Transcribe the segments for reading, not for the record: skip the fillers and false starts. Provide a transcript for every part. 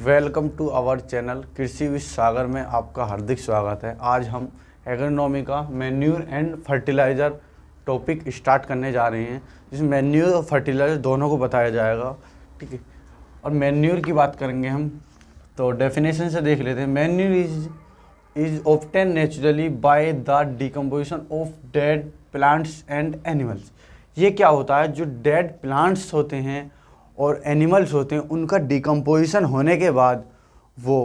Welcome to our channel कृषि with सागर में आपका हार्दिक स्वागत है। आज हम एग्रोनॉमी का manure and fertiliser topic start करने जा रहे हैं, जिसमें मैन्यूर और फर्टिलाइज़र दोनों को बताया जाएगा। ठीक है, और मैन्यूर की बात करेंगे हम, तो डेफिनेशन से देख लेते हैं। Manure is obtain naturally by the decomposition of dead plants and animals. ये क्या होता है, जो डेड प्लांट्स होते हैं और एनिमल्स होते हैं, उनका डिकम्पोजिशन होने के बाद वो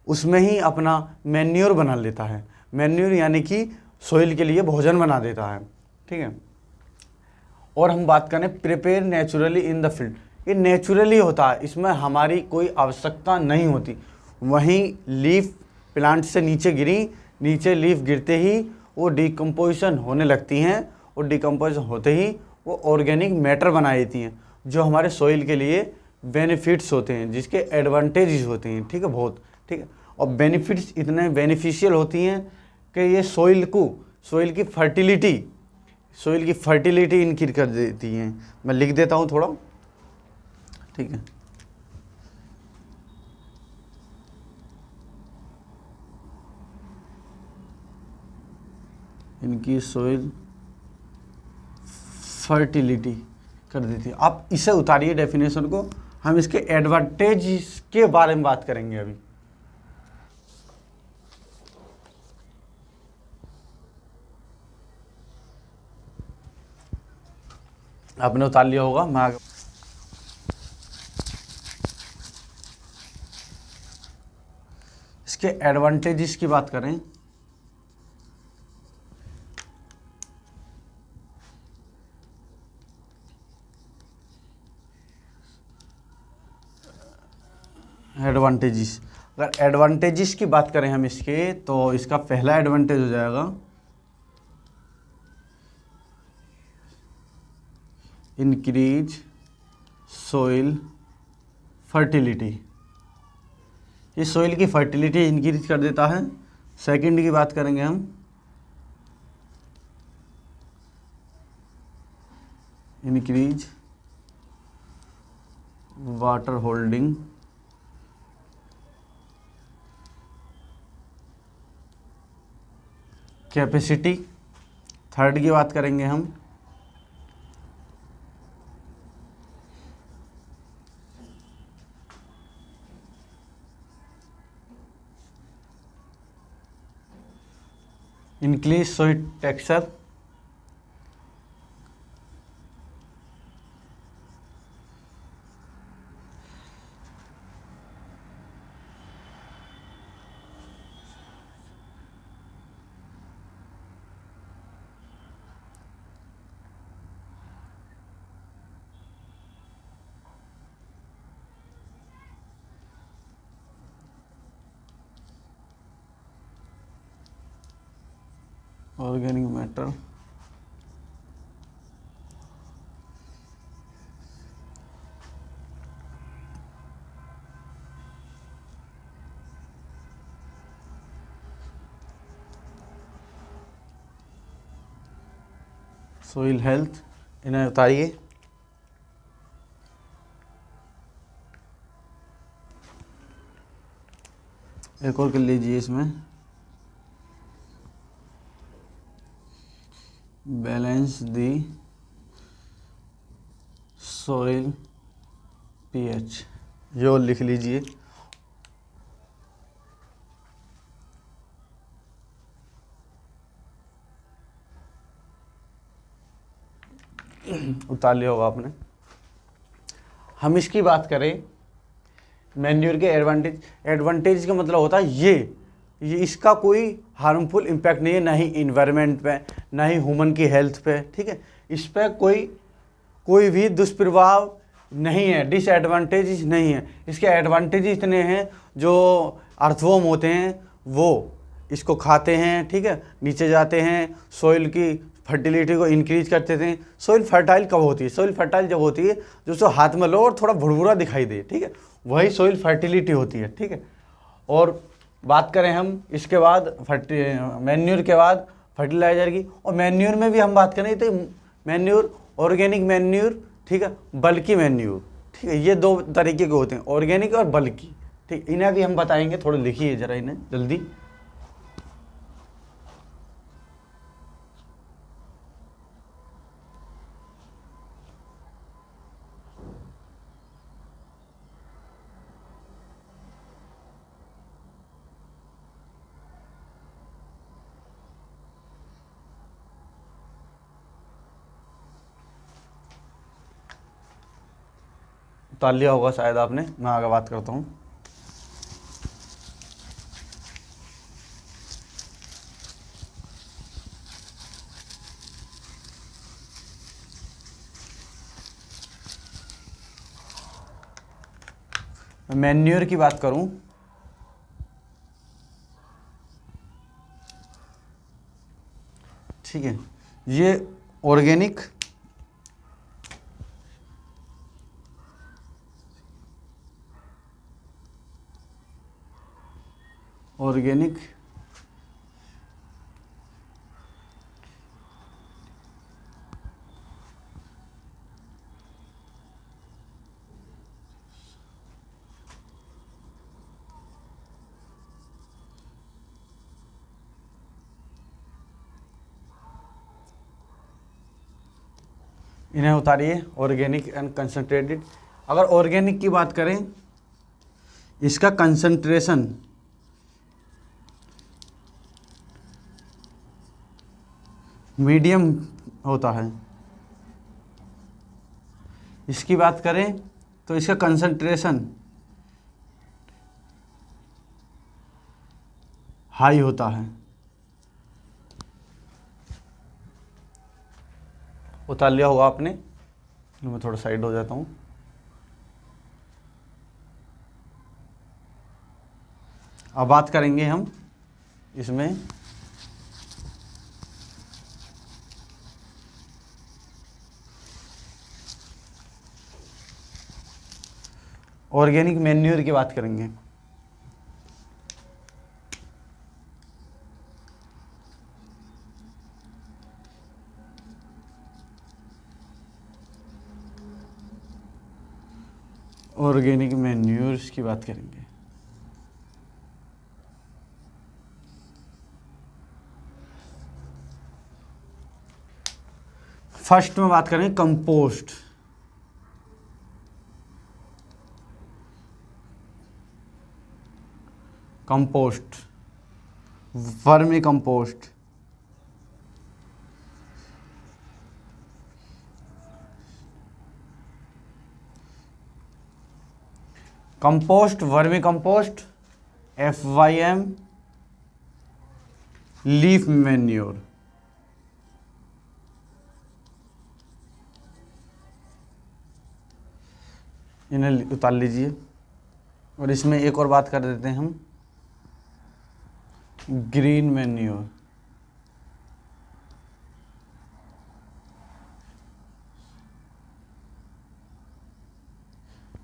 उसमें ही अपना मैन्योर बना लेता है। मैन्योर यानी कि सोइल के लिए भोजन बना देता है। ठीक है, और हम बात करें prepare naturally in the field, ये नेचुरली होता है, इसमें हमारी कोई आवश्यकता नहीं होती। वहीं लीफ प्लांट से नीचे गिरी, नीचे लीफ गिरते ही वो डिकम्पोजिशन होने लगती हैं, और डिकम्पोजिशन होते ही वो ऑर्गेनिक मैटर बना देती हैं, जो हमारे सॉइल के लिए बेनिफिट्स होते हैं, जिसके एडवांटेजेस होते हैं। ठीक है, बहुत ठीक है। और बेनिफिट्स इतने बेनिफिशियल होती हैं कि ये सॉइल की फर्टिलिटी इंक्रीज कर देती हैं। मैं लिख देता हूँ थोड़ा, ठीक है। इनकी सॉइल फर्टिलिटी कर देती है। आप इसे उतारिए डेफिनेशन को, हम इसके एडवांटेज के बारे में बात करेंगे अभी। आपने उतार लिया होगा, मैं आगे इसके एडवांटेजेस की बात करें। अगर एडवांटेजेस की बात करें हम इसके, तो इसका पहला एडवांटेज हो जाएगा इंक्रीज सोइल फर्टिलिटी। ये सोइल की फर्टिलिटी इंक्रीज कर देता है। सेकंड की बात करेंगे हम, increase water holding capacity. Third की बात करेंगे हम, increase soil texture. Organic matter, soil health. इन्हें उतारिए। एक और कर लीजिए इसमें, बैलेंस दी सोइल पीएच, जो लिख लीजिए। उतार लिया होगा आपने। हम इसकी बात करें मैन्योर के एडवांटेज का मतलब होता है ये इसका कोई हार्मफुल इम्पैक्ट नहीं है, ना ही इन्वायरमेंट पे, ना ही ह्यूमन की हेल्थ पे। ठीक है, इस पर कोई भी दुष्प्रभाव नहीं है, डिसएडवांटेज नहीं है। इसके एडवांटेज इतने हैं, जो अर्थवॉर्म होते हैं वो इसको खाते हैं। ठीक है, नीचे जाते हैं, सॉइल की फर्टिलिटी को इंक्रीज करते थे। सॉइल फर्टाइल कब होती है? सॉइल फर्टाइल जब होती है जो उसको हाथ में लो और थोड़ा भुरभुरा दिखाई दे। ठीक है, वही सॉइल फर्टिलिटी होती है। ठीक है, और बात करें हम इसके बाद मैन्योर के बाद फर्टिलाइज़र की, और मैन्योर में भी हम बात करें तो मैन्योर, ऑर्गेनिक मैन्योर, ठीक है, बल्कि मैन्योर। ठीक है, ये दो तरीके के होते हैं, ऑर्गेनिक और बल्कि। ठीक, इन्हें भी हम बताएंगे, थोड़ा लिखिए जरा इन्हें जल्दी। उतार लिया होगा शायद आपने, मैं आगे बात करता हूँ। मैन्योर की बात करूं, ठीक है, ये ऑर्गेनिक इन्हें उतारिए, ऑर्गेनिक एंड कंसंट्रेटेड। अगर ऑर्गेनिक की बात करें, इसका कंसंट्रेशन मीडियम होता है। इसकी बात करें तो इसका कंसंट्रेशन हाई होता है। उतार लिया होगा आपने, मैं थोड़ा साइड हो जाता हूँ। अब बात करेंगे हम इसमें ऑर्गेनिक मैन्योर की बात करेंगे। ऑर्गेनिक मैन्योर्स की बात करेंगे। फर्स्ट में बात करेंगे compost. Compost, vermi compost, compost, vermi compost, FYM, leaf manure. इन्हें उतार लीजिए। और इसमें एक और बात कर देते हैं हम, ग्रीन मैन्योर।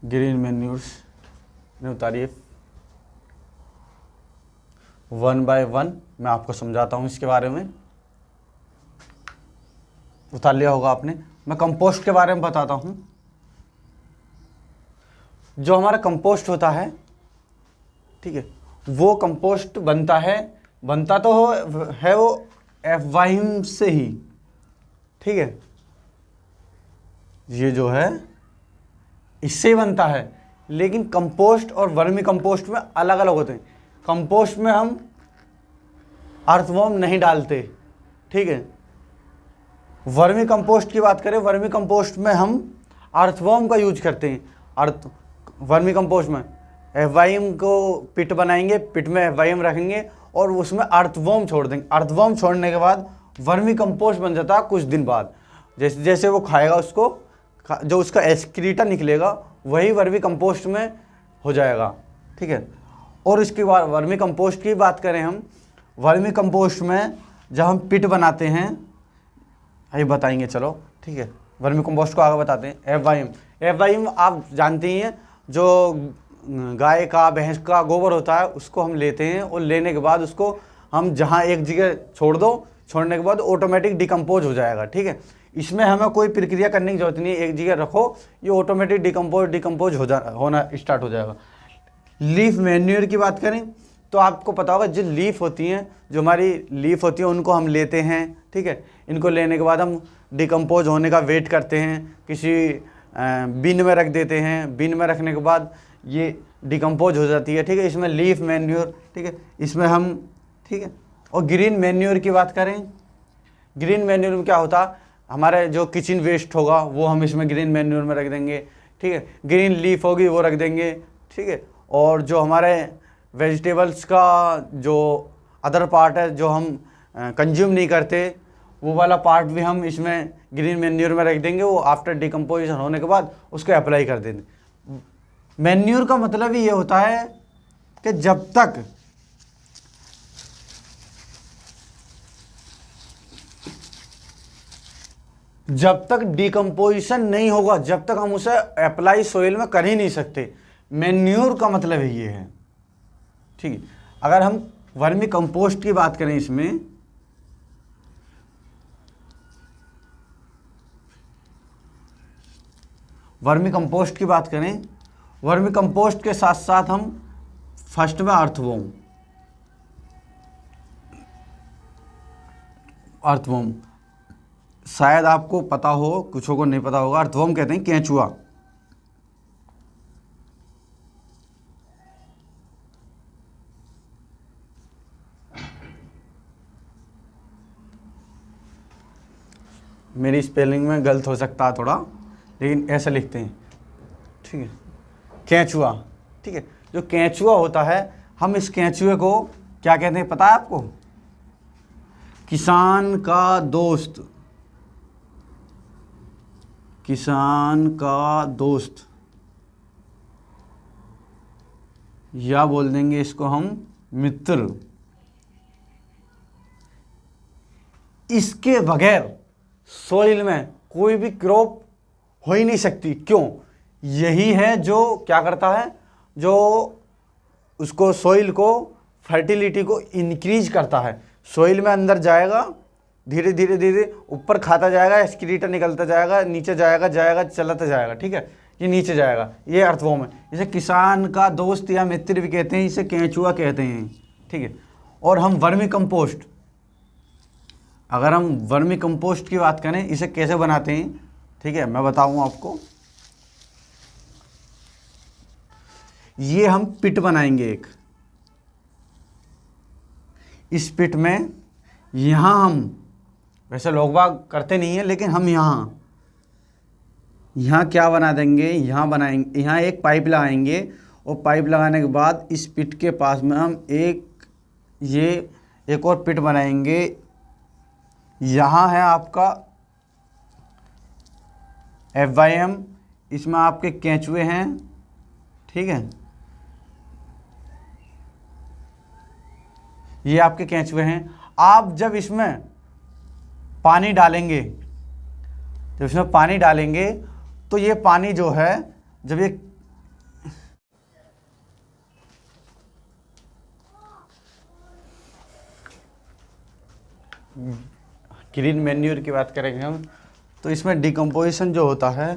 ग्रीन मैन्योर्स उतारिए। 1 बाय 1 मैं आपको समझाता हूँ इसके बारे में। उतार लिया होगा आपने। मैं कंपोस्ट के बारे में बताता हूँ। जो हमारा कंपोस्ट होता है, ठीक है, वो कंपोस्ट बनता तो है वो FYM से ही, ठीक है, ये जो है इससे ही बनता है। लेकिन कंपोस्ट और वर्मी कंपोस्ट में अलग अलग होते हैं। कंपोस्ट में हम अर्थवॉर्म नहीं डालते, ठीक है। वर्मी कंपोस्ट की बात करें, वर्मी कंपोस्ट में हम अर्थवॉर्म का यूज करते हैं। वर्मी कंपोस्ट में FYM को पिट बनाएंगे, पिट में FYM रखेंगे और उसमें अर्थवॉर्म छोड़ देंगे। अर्थवॉर्म छोड़ने के बाद वर्मी कंपोस्ट बन जाता है कुछ दिन बाद। जैसे जैसे वो खाएगा उसको, जो उसका एक्सक्रीटा निकलेगा वही वर्मी कंपोस्ट में हो जाएगा, ठीक है। और इसके बाद वर्मी कंपोस्ट की बात करें हम, वर्मी कंपोस्ट में जब हम पिट बनाते हैं, अभी बताएंगे, चलो ठीक है। वर्मी कंपोस्ट को आगे बताते हैं। FYM आप जानते ही हैं, जो गाय का भैंस का गोबर होता है उसको हम लेते हैं और लेने के बाद उसको हम जहाँ एक जगह छोड़ दो, छोड़ने के बाद ऑटोमेटिक डिकम्पोज हो जाएगा, ठीक है। इसमें हमें कोई प्रक्रिया करने की जरूरत नहीं है, एक जगह रखो, ये ऑटोमेटिक डिकम्पोज होना स्टार्ट हो जाएगा। लीफ मैन्योर की बात करें तो आपको पता होगा जो लीफ होती हैं, जो हमारी लीफ होती है उनको हम लेते हैं, ठीक है। इनको लेने के बाद हम डिकम्पोज होने का वेट करते हैं, किसी बिन में रख देते हैं। बिन में रखने के बाद ये डिकम्पोज हो जाती है, ठीक है। इसमें लीफ मैन्योर, ठीक है, इसमें हम, ठीक है। और ग्रीन मैन्योर की बात करें, ग्रीन मैन्योर में क्या होता, हमारे जो किचन वेस्ट होगा वो हम इसमें ग्रीन मैन्योर में रख देंगे, ठीक है। ग्रीन लीफ होगी वो रख देंगे, ठीक है। और जो हमारे वेजिटेबल्स का जो अदर पार्ट है जो हम कंज्यूम नहीं करते, वो वाला पार्ट भी हम इसमें ग्रीन मैन्योर में रख देंगे। वो आफ्टर डिकम्पोजिशन होने के बाद उसको अप्लाई कर देंगे। मैन्योर का मतलब ही ये होता है कि जब तक डिकम्पोजिशन नहीं होगा, जब तक हम उसे अप्लाई सोइल में कर ही नहीं सकते। मैन्योर का मतलब ही ये है, ठीक है। अगर हम वर्मी कंपोस्ट की बात करें, इसमें वर्मी कंपोस्ट की बात करें, वर्मी कंपोस्ट के साथ साथ हम फर्स्ट में अर्थवॉर्म, शायद आपको पता हो, कुछों को नहीं पता होगा। अर्थवॉर्म कहते हैं केंचुआ। मेरी स्पेलिंग में गलत हो सकता है थोड़ा, लेकिन ऐसा लिखते हैं, ठीक है, केंचुआ, ठीक है। जो केंचुआ होता है, हम इस केंचुए को क्या कहते हैं पता है आपको? किसान का दोस्त, किसान का दोस्त, या बोल देंगे इसको हम मित्र। इसके बगैर सोइल में कोई भी क्रॉप हो ही नहीं सकती। क्यों? यही है जो क्या करता है, जो उसको सोइल को फर्टिलिटी को इंक्रीज करता है। सोइल में अंदर जाएगा, धीरे धीरे धीरे ऊपर खाता जाएगा, एक्सक्रीटर निकलता जाएगा, नीचे जाएगा जाएगा चलाता जाएगा, ठीक है। ये नीचे जाएगा, ये अर्थवॉर्म है। इसे किसान का दोस्त या मित्र भी कहते हैं, इसे केंचुआ कहते हैं, ठीक है। और हम वर्मी कंपोस्ट, अगर हम वर्मी कंपोस्ट की बात करें, इसे कैसे बनाते हैं, ठीक है, मैं बताऊँ आपको। ये हम पिट बनाएंगे एक, इस पिट में यहाँ हम, वैसे लोग बाग करते नहीं है, लेकिन हम यहाँ क्या बना देंगे, यहाँ बनाएंगे, यहाँ एक पाइप लगाएंगे। और पाइप लगाने के बाद इस पिट के पास में हम एक और पिट बनाएंगे। यहाँ है आपका FYM, इसमें आपके केंचुए हैं, ठीक है, ये आपके केंचुए हैं। आप जब इसमें पानी डालेंगे, जब इसमें पानी डालेंगे तो ये पानी जो है, जब ये ग्रीन मैन्योर की बात करेंगे हम, तो इसमें डिकम्पोजिशन जो होता है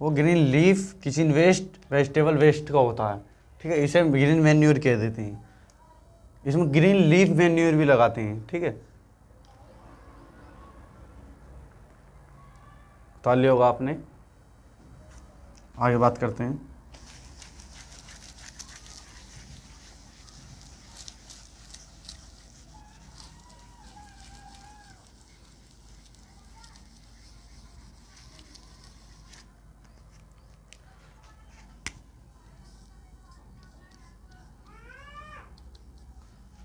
वो green leaf, kitchen waste, vegetable waste का होता है, ठीक है। इसे ग्रीन मैन्योर कह देते हैं। इसमें ग्रीन लीफ मैन्योर भी लगाते हैं, ठीक है। बता लिया होगा आपने। आगे बात करते हैं।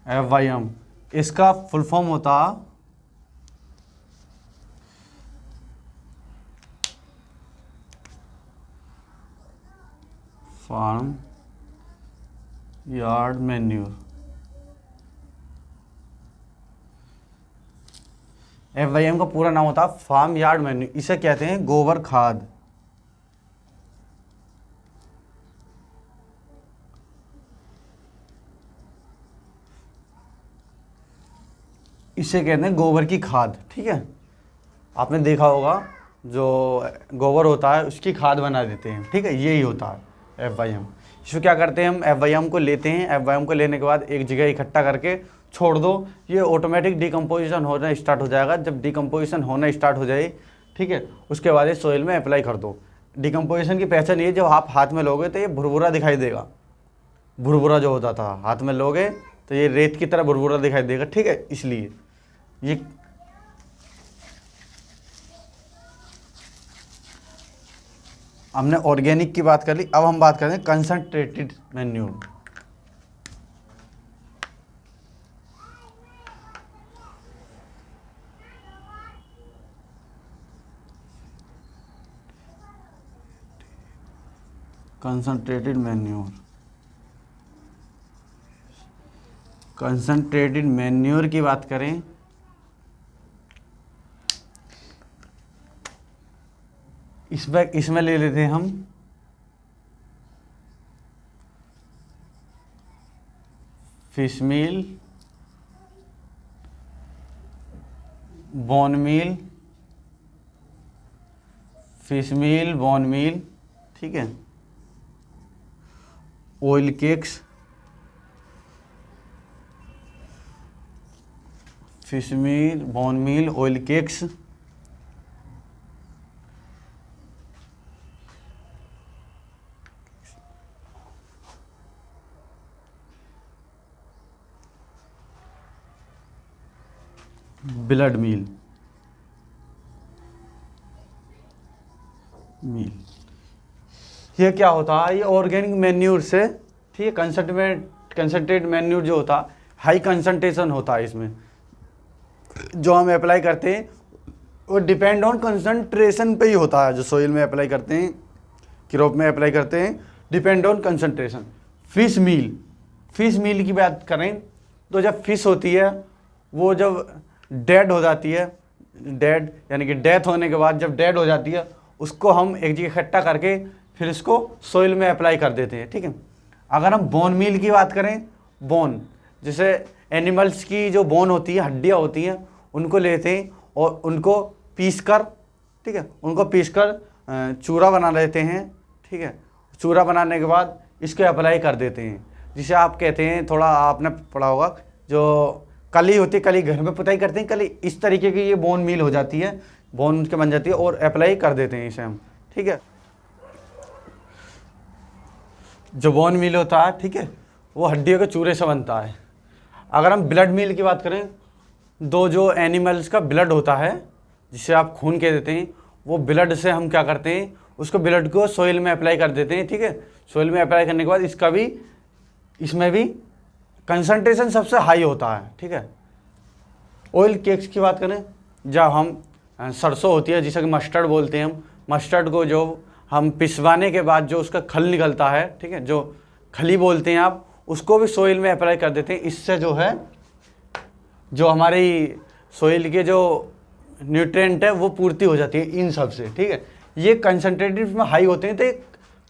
FYM, इसका फुल फॉर्म होता फार्म यार्ड मैन्योर। FYM का पूरा नाम होता फार्म यार्ड मैन्योर। इसे कहते हैं गोबर खाद। इसे कहते हैं गोबर की खाद, ठीक है। आपने देखा होगा जो गोबर होता है उसकी खाद बना देते हैं, ठीक है, यही होता है FYM। इसको क्या करते हैं, हम FYM को लेते हैं, FYM को लेने के बाद एक जगह इकट्ठा करके छोड़ दो, ये ऑटोमेटिक डिकम्पोजिशन होना स्टार्ट हो जाएगा। जब डिकम्पोजिशन होना स्टार्ट हो जाए, ठीक है, उसके बाद ये सोइल में अप्लाई कर दो। डिकम्पोजिशन की पहचान ये, जब आप हाथ में लोगे तो ये भुरभुरा दिखाई देगा, भुरभुरा जो होता था हाथ में लोगे तो ये रेत की तरह भुरभुरा दिखाई देगा, ठीक है। इसलिए ये हमने ऑर्गेनिक की बात कर ली, अब हम बात करते हैं concentrated manure. Concentrated manure, concentrated manure की बात करें इसमें ले लेते हैं हम fish meal, bone meal, fish meal, bone meal, ठीक है, oil cakes, fish meal, bone meal, oil cakes, blood meal, ये क्या होता है, ये ऑर्गेनिक मैन्यूर से, ठीक है। कंसंट्रेट मैन्यूर जो होता है हाई कंसंट्रेशन होता है, इसमें जो हम अप्लाई करते हैं वो डिपेंड ऑन कंसंट्रेशन पे ही होता है। जो सोइल में अप्लाई करते हैं, क्रॉप में अप्लाई करते हैं, डिपेंड ऑन कंसंट्रेशन। फिश मील की बात करें तो जब फिश होती है वो जब डेड हो जाती है, डेड यानी कि डेथ होने के बाद जब डेड हो जाती है, उसको हम एक जगह इकट्ठा करके फिर इसको सोइल में अप्लाई कर देते हैं, ठीक है। अगर हम बोन मील की बात करें, बोन जैसे एनिमल्स की जो बोन होती है, हड्डियाँ होती हैं, उनको लेते हैं और उनको पीस कर, ठीक है, उनको पीस कर चूरा बना लेते हैं, ठीक है। चूरा बनाने के बाद इसको अप्लाई कर देते हैं, जिसे आप कहते हैं, थोड़ा आपने पढ़ा होगा, जो कली होती है, कली घर में पुताई करते हैं, कली इस तरीके की ये बोन मील हो जाती है, बोन उसके बन जाती है और अप्लाई कर देते हैं इसे हम, ठीक है। जो बोन मील होता है, ठीक है, वो हड्डियों के चूरे से बनता है। अगर हम ब्लड मील की बात करें, दो जो एनिमल्स का ब्लड होता है, जिसे आप खून कह देते हैं, वो ब्लड से हम क्या करते हैं, उसको ब्लड को सोइल में अप्लाई कर देते हैं, ठीक है। सोइल में अप्लाई करने के बाद इसका भी, इसमें भी कंसंट्रेशन सबसे हाई होता है, ठीक है। ऑयल केक्स की बात करें, जब हम सरसों होती है जिसे कि मस्टर्ड बोलते हैं, हम मस्टर्ड को जो हम पिसवाने के बाद जो उसका खल निकलता है, ठीक है, जो खली बोलते हैं आप, उसको भी सोइल में अप्लाई कर देते हैं। इससे जो है, जो हमारी सोइल के जो न्यूट्रिएंट है वो पूर्ति हो जाती है इन सब से, ठीक है। ये कंसंट्रेटेड में हाई होते हैं तो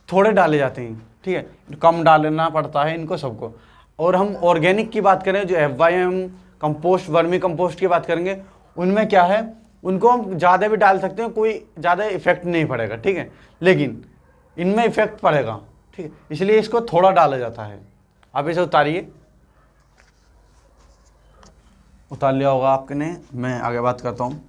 थोड़े डाले जाते हैं, ठीक है, कम डालना पड़ता है इनको सबको। और हम ऑर्गेनिक की बात करें, जो FYM कंपोस्ट, वर्मी कंपोस्ट की बात करेंगे, उनमें क्या है, उनको हम ज़्यादा भी डाल सकते हैं, कोई ज़्यादा इफेक्ट नहीं पड़ेगा, ठीक है। लेकिन इनमें इफेक्ट पड़ेगा, ठीक है, इसलिए इसको थोड़ा डाला जाता है। आप इसे उतारिए, उतार लिया होगा आपने, मैं आगे बात करता हूँ।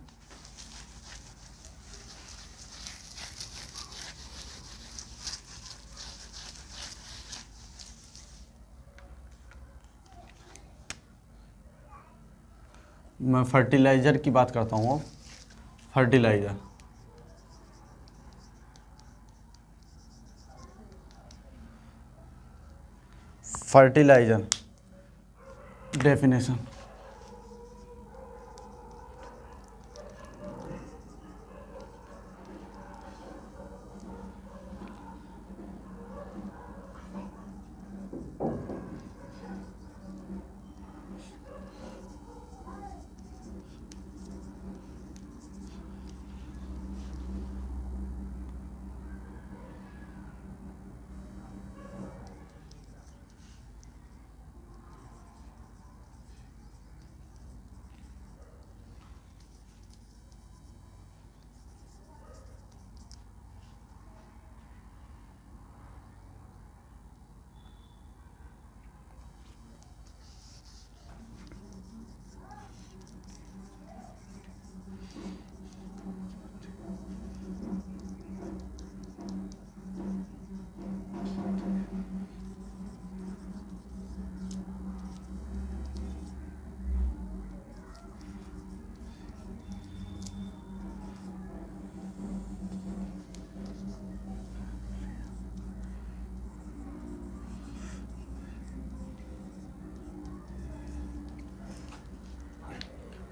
मैं फर्टिलाइज़र की बात करता हूँ। फर्टिलाइज़र, फर्टिलाइज़र डेफिनेशन,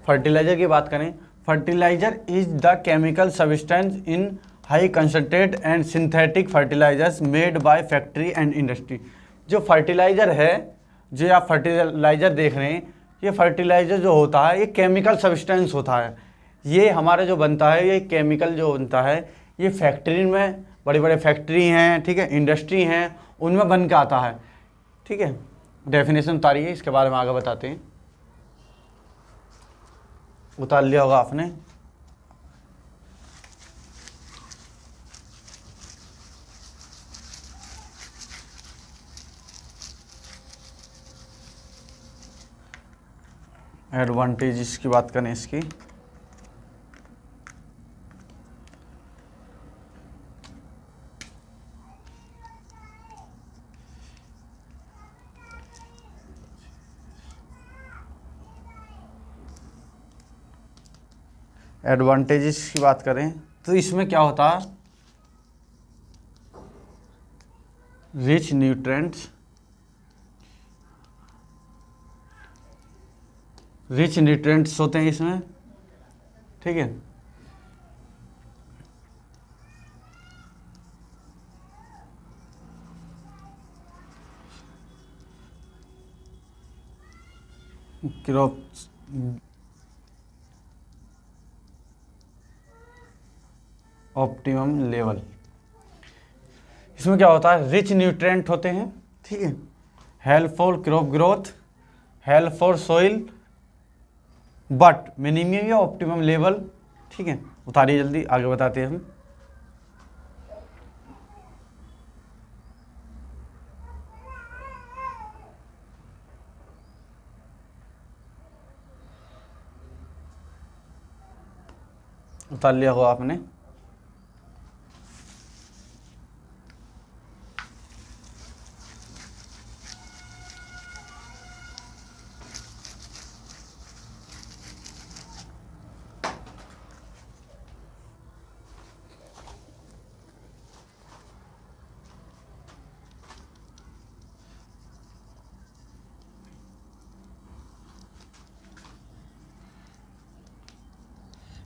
फर्टिलाइजर की बात करें, fertiliser is the chemical substance in high concentrate and synthetic fertilisers made by factory and industry. जो फर्टिलाइजर है, जो आप फर्टिलाइजर देख रहे हैं, ये फर्टिलाइजर जो होता है ये केमिकल सब्सटेंस होता है। ये हमारा जो बनता है, ये केमिकल जो बनता है ये फैक्ट्री में, बड़े बड़े फैक्ट्री हैं, ठीक है, इंडस्ट्री हैं, उनमें बन के आता है, ठीक है। डेफिनेशन उतारिए, इसके बारे में आगे बताते हैं। उतार लिया होगा आपने। एडवांटेज की बात करें इसकी, एडवांटेजेस की बात करें तो इसमें क्या होता है, रिच न्यूट्रेंट्स, रिच न्यूट्रेंट्स होते हैं इसमें, ठीक है। क्रॉप ऑप्टिमम लेवल, इसमें क्या होता है, रिच न्यूट्रेंट होते हैं, ठीक है। Help for crop growth, help for soil, but minimum या ऑप्टिमम लेवल, ठीक है। उतारिए जल्दी, आगे बताते हैं हम। उतार लिया होगा आपने।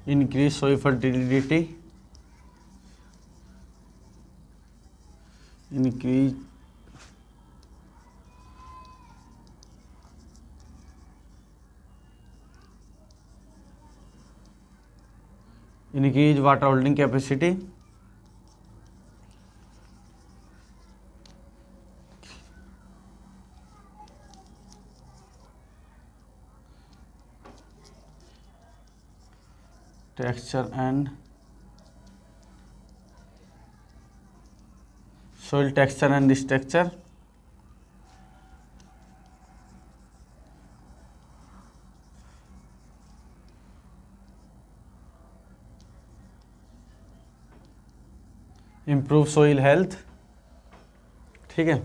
Increase soil fertility, increase increase water holding capacity, texture and soil texture and structure, improve soil health, ठीक है।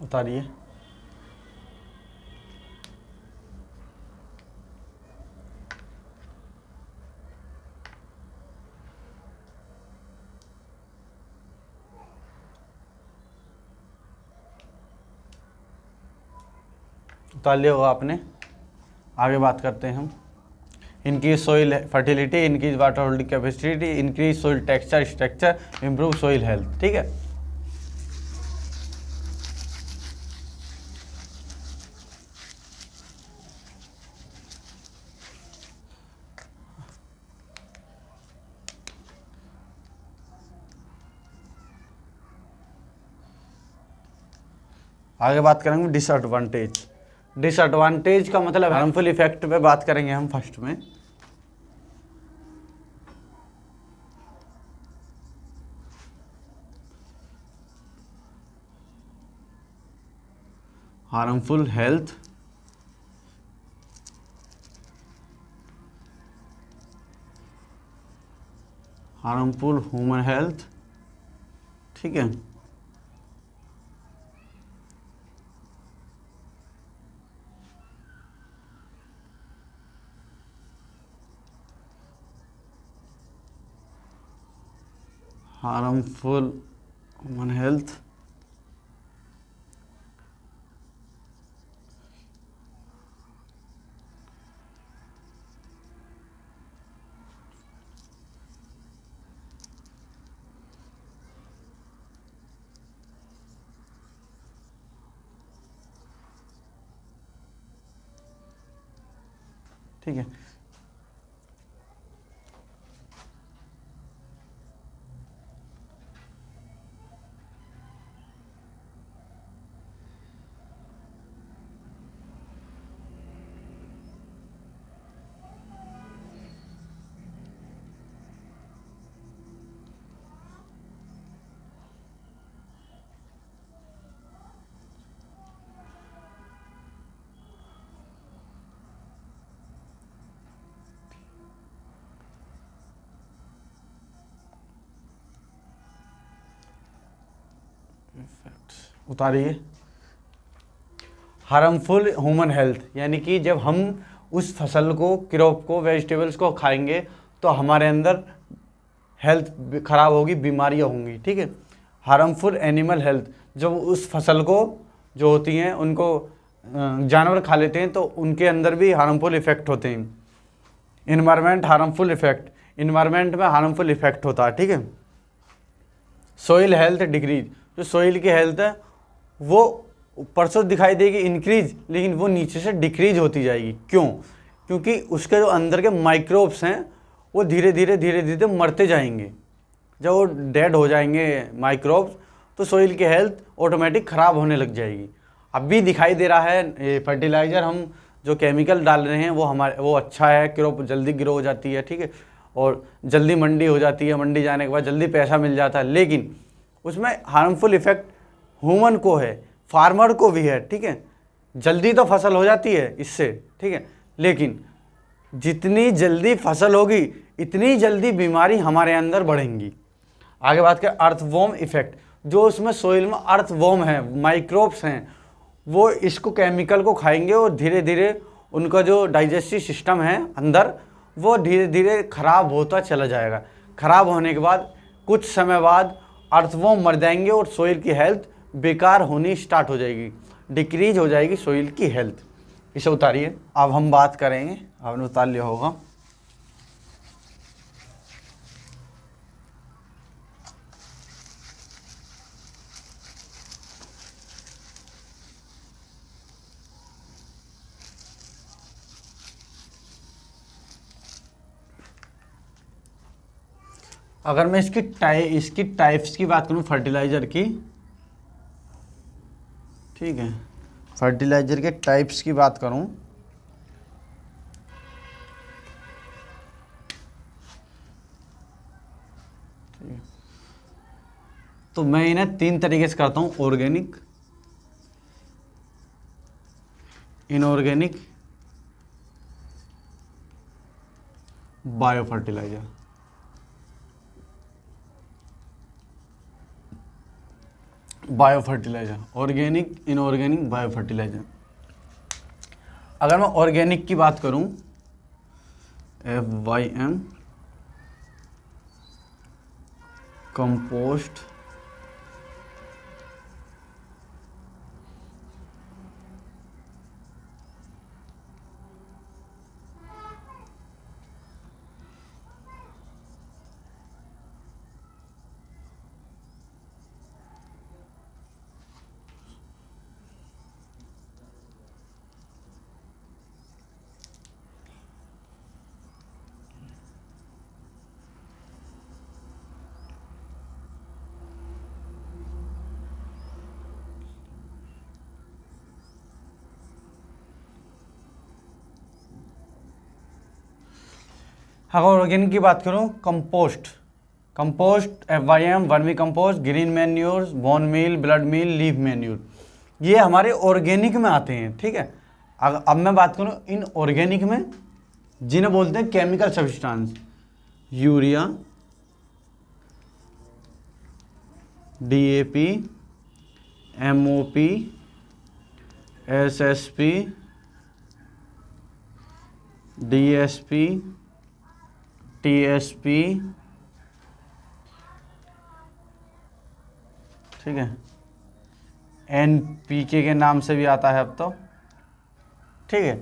उतारिए। उतार लिया होगा आपने। आगे बात करते हैं हम। Increase soil fertility, increase water holding capacity, increase soil texture structure, improve soil health, ठीक है। आगे बात करेंगे डिसएडवांटेज। डिसएडवांटेज का मतलब हार्मफुल इफेक्ट पे बात करेंगे हम फर्स्ट में। Harmful health, harmful human health, ठीक है। हार्मफुल ह्यूमन हेल्थ, ठीक है। उतारिए। हार्मफुल ह्यूमन हेल्थ, यानी कि जब हम उस फसल को, क्रॉप को, वेजिटेबल्स को खाएंगे तो हमारे अंदर हेल्थ खराब होगी, बीमारियां होंगी, ठीक है। हार्मफुल एनिमल हेल्थ, जब उस फसल को जो होती हैं उनको जानवर खा लेते हैं तो उनके अंदर भी हार्मफुल इफेक्ट होते हैं। इन्वायरमेंट हार्मफुल इफेक्ट, इन्वायरमेंट में हार्मफुल इफेक्ट होता है, ठीक है। सोइल हेल्थ डिक्रीज, जो सोइल की हेल्थ है वो ऊपर से दिखाई देगी इंक्रीज, लेकिन वो नीचे से डिक्रीज होती जाएगी। क्यों? क्योंकि उसके जो अंदर के माइक्रोब्स हैं वो धीरे धीरे मरते जाएंगे। जब वो डेड हो जाएंगे माइक्रोब्स तो सोइल की हेल्थ ऑटोमेटिक ख़राब होने लग जाएगी। अब भी दिखाई दे रहा है फर्टिलाइज़र हम जो केमिकल डाल रहे हैं वो अच्छा है, क्रॉप जल्दी ग्रो हो जाती है, ठीक है, और जल्दी मंडी हो जाती है, मंडी जाने के बाद जल्दी पैसा मिल जाता है, लेकिन उसमें हार्मफुल इफेक्ट ह्यूमन को है, फार्मर को भी है, ठीक है। जल्दी तो फसल हो जाती है इससे, ठीक है, लेकिन जितनी जल्दी फसल होगी इतनी जल्दी बीमारी हमारे अंदर बढ़ेंगी। आगे बात करें अर्थवॉर्म इफेक्ट, जो उसमें सोइल में अर्थवॉर्म है, माइक्रोब्स हैं, वो इसको केमिकल को खाएंगे और धीरे धीरे उनका जो डाइजेस्टिव सिस्टम है अंदर वो धीरे धीरे खराब होता चला जाएगा। खराब होने के बाद कुछ समय बाद अर्थवॉर्म मर जाएंगे और सोइल की हेल्थ बेकार होनी स्टार्ट हो जाएगी, डिक्रीज हो जाएगी सोइल की हेल्थ। इसे उतारिए। अब हम बात करेंगे, आपने उतार लिया होगा, अगर मैं इसकी टाइप्स की बात करूं फर्टिलाइज़र की, ठीक है, फर्टिलाइज़र के टाइप्स की बात करूं तो मैं इन्हें 3 तरीके से करता हूं, organic, inorganic, bio fertiliser. Bio fertiliser, organic, inorganic, bio fertiliser. अगर मैं ऑर्गेनिक की बात करूं, FYM, कंपोस्ट, अगर ऑर्गेनिक की बात करूं, compost, FYM, vermi compost, green manures, bone meal, blood meal, leaf manure, ये हमारे ऑर्गेनिक में आते हैं, ठीक है। अब मैं बात करूं इन ऑर्गेनिक में, जिन्हें बोलते हैं chemical substance, urea, DAP, MOP, SSP, DSP, TSP, ठीक है, NPK के नाम से भी आता है अब तो, ठीक है।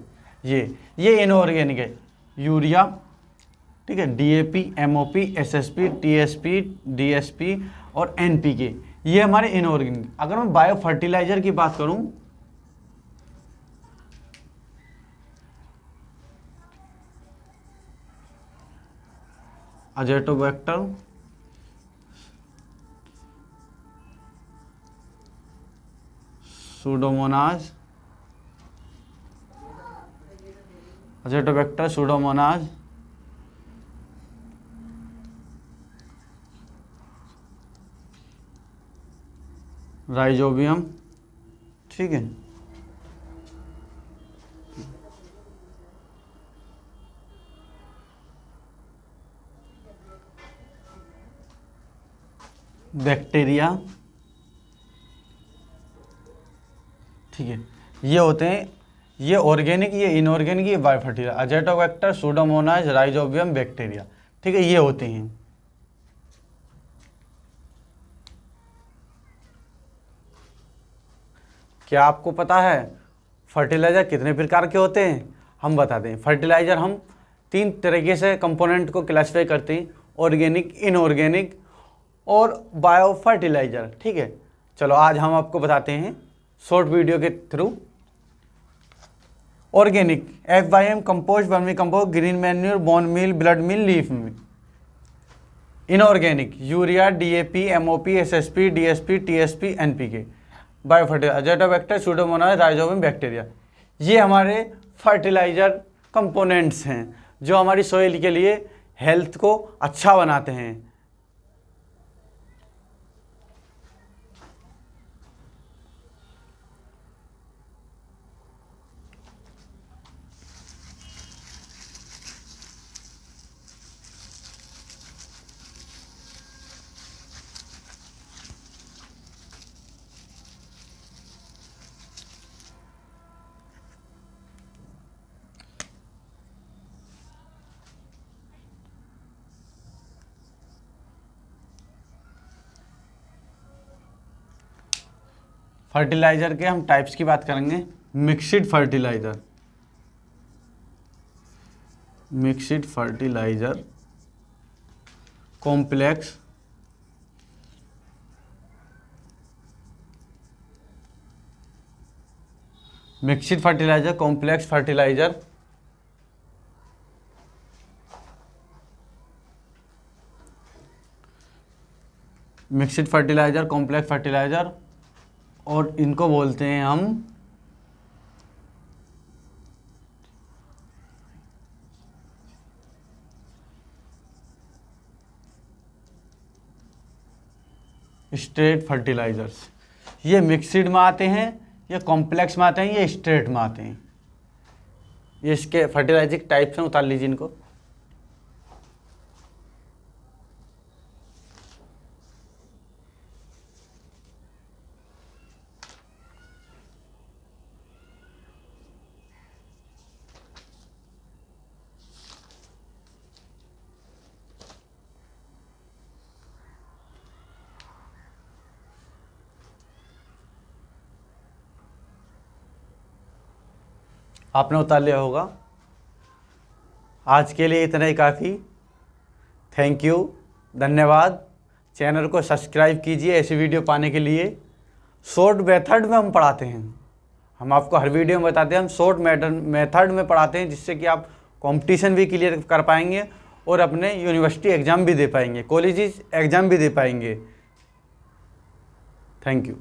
ये इनऑर्गेनिक है, यूरिया, ठीक है, DAP, MOP, SSP, TSP, DSP और NPK, ये हमारे इनऑर्गेनिक। अगर मैं बायो फर्टिलाइजर की बात करूं अज़ेटोबैक्टर सूडोमोनाज, अज़ेटोबैक्टर सूडोमोनाज, राइजोबियम, ठीक है। बैक्टीरिया, ठीक है। ये होते हैं, ये ऑर्गेनिक, ये इनऑर्गेनिक, ये बायोफर्टिलाइजर। अज़ेटोबैक्टर सूडोमोनाज राइजोबियम बैक्टीरिया, ठीक है, ये होते हैं। क्या आपको पता है फर्टिलाइज़र कितने प्रकार के होते हैं? हम बताते हैं। फर्टिलाइज़र हम 3 तरीके से कंपोनेंट को क्लासिफाई करते हैं, ऑर्गेनिक, इनऑर्गेनिक और बायो फर्टिलाइज़र, ठीक है। चलो आज हम आपको बताते हैं शॉर्ट वीडियो के through. Organic, FYM compost, vermi compost, green manure, bone meal, blood meal, leaf meal. Inorganic, urea, DAP, MOP, SSP, DSP, TSP, NPK। Bio fertiliser, azotobacter pseudomonas rhizobium bacteria. ये हमारे फर्टिलाइज़र कंपोनेंट्स हैं जो हमारी soil के लिए health को अच्छा बनाते हैं। फर्टिलाइज़र के हम टाइप्स की बात करेंगे। Mixed fertiliser, mixed fertiliser, complex, mixed fertiliser, complex fertiliser, mixed fertiliser, complex fertiliser, और इनको बोलते हैं हम स्ट्रेट फर्टिलाइजर्स। ये मिक्सड में आते हैं, ये कॉम्प्लेक्स में आते हैं, ये स्ट्रेट में आते हैं। ये इसके फर्टिलाइजिंग टाइप्स हैं, उतार लीजिए इनको। आपने उतार लिया होगा। आज के लिए इतना ही काफ़ी। थैंक यू, धन्यवाद। चैनल को सब्सक्राइब कीजिए ऐसी वीडियो पाने के लिए। शॉर्ट मेथड में हम पढ़ाते हैं, हम आपको हर वीडियो में बताते हैं, हम शॉर्ट मेथड में पढ़ाते हैं, जिससे कि आप कंपटीशन भी क्लियर कर पाएंगे और अपने यूनिवर्सिटी एग्ज़ाम भी दे पाएंगे, कॉलेजेस एग्ज़ाम भी दे पाएंगे। Thank you.